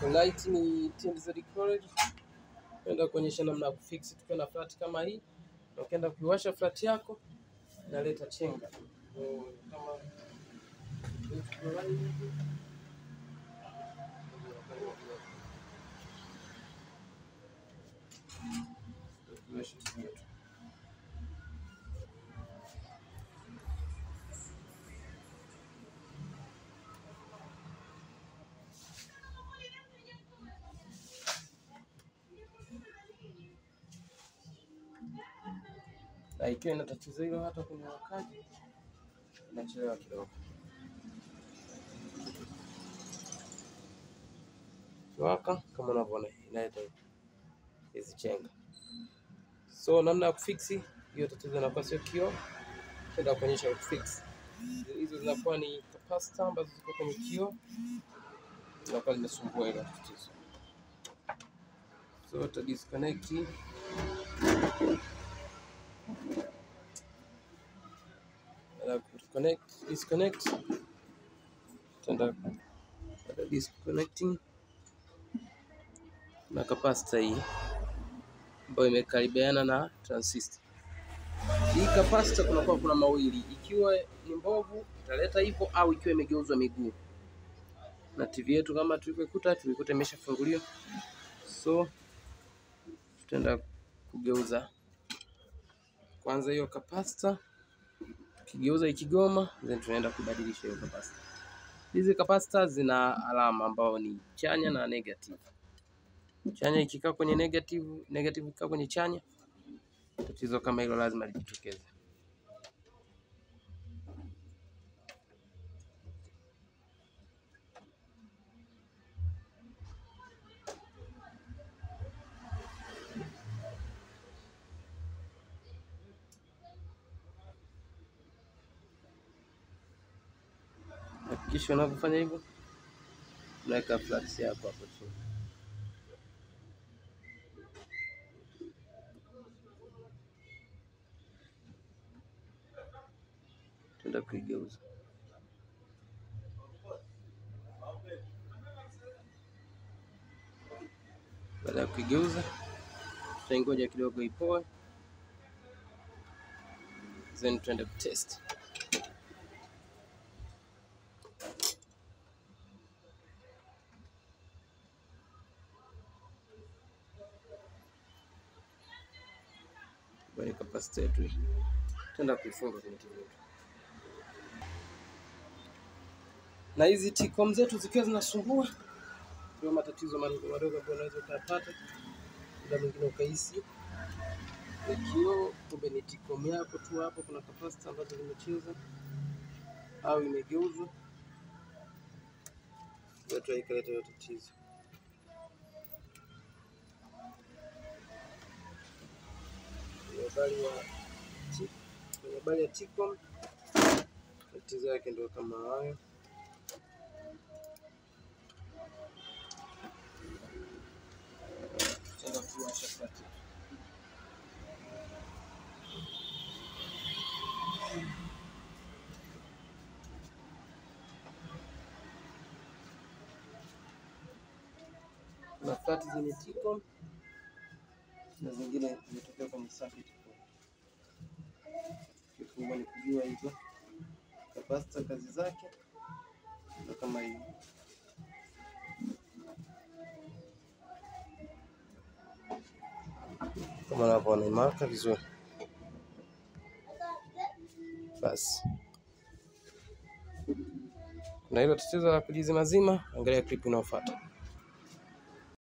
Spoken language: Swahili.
Light ni TENGENEZA college. Naenda kuonyesha namna ya kufix tukiwa na flat kama hii. Na ukienda kuiwasha flat yako inaleta chenga. Kama na ikiwa ina tatizo hilo hata kwenye wakati inachelewa kidogo. Waka kama unavyoona inaleta hizi chenga. So namna ya kufix hiyo tatizo inakuwa sio KIOO. Nenda kuonyesha kufix. Hizo zinakuwa ni capacitor ambazo ziko kwenye KIOO. Zinakuwa zimesumbua ile tatizo. So to disconnect disconnect tenda disconnecting na capacitor hii ambayo imekaribiana na transistor. Hii capacitor kuna mawili, ikiwa ni mbovu italeta hivyo au ikiwa imegeuzwa miguu. Na TV yetu kama tulikuta imeshafunguliwa. So tutaenda kugeuza kwanza hiyo capacitor. Kigeuza ikigoma, then tunaenda kubadilisha hiyo capacitor. Hizi capacitor zina alama ambao ni chanya na negative. Chanya ikikaa kwenye negative, negative ikikaa kwenye chanya, tatizo kama hilo lazima lijitokeze. Hakikisha unapofanya hivyo unaweka flash yako hapo chini. Tenda kuigeuza. Baada ya kuigeuza, tutaingoja kidogo ipoe. Then tuende kutest. Kwa capacitor yetu tenda kuifunga kwenye TV yetu. Na hizi T-com zetu zikiwa zinasumbua, ndio matatizo madogo ambayo unaweza kupata. Ndio mwingine ukahisi KIOO, kumbe ni T-com yako tu hapo kuna capacitor ambazo zimecheza au imegeuzwa. Yote ikaleta hiyo tatizo. Habari ya T-com, tatizo yake ndio kama hayo. Tenda kuwasha flat. Na flat zenye T-com na zingine zimetokea kwenye circuit. Kikubwa ni kujua hizo capacitor kazi zake na kama hivi. Kama unavyoona imewaka vizuri. Basi. Na hilo tatizo la kujizima zima, angalia clip inayofuata.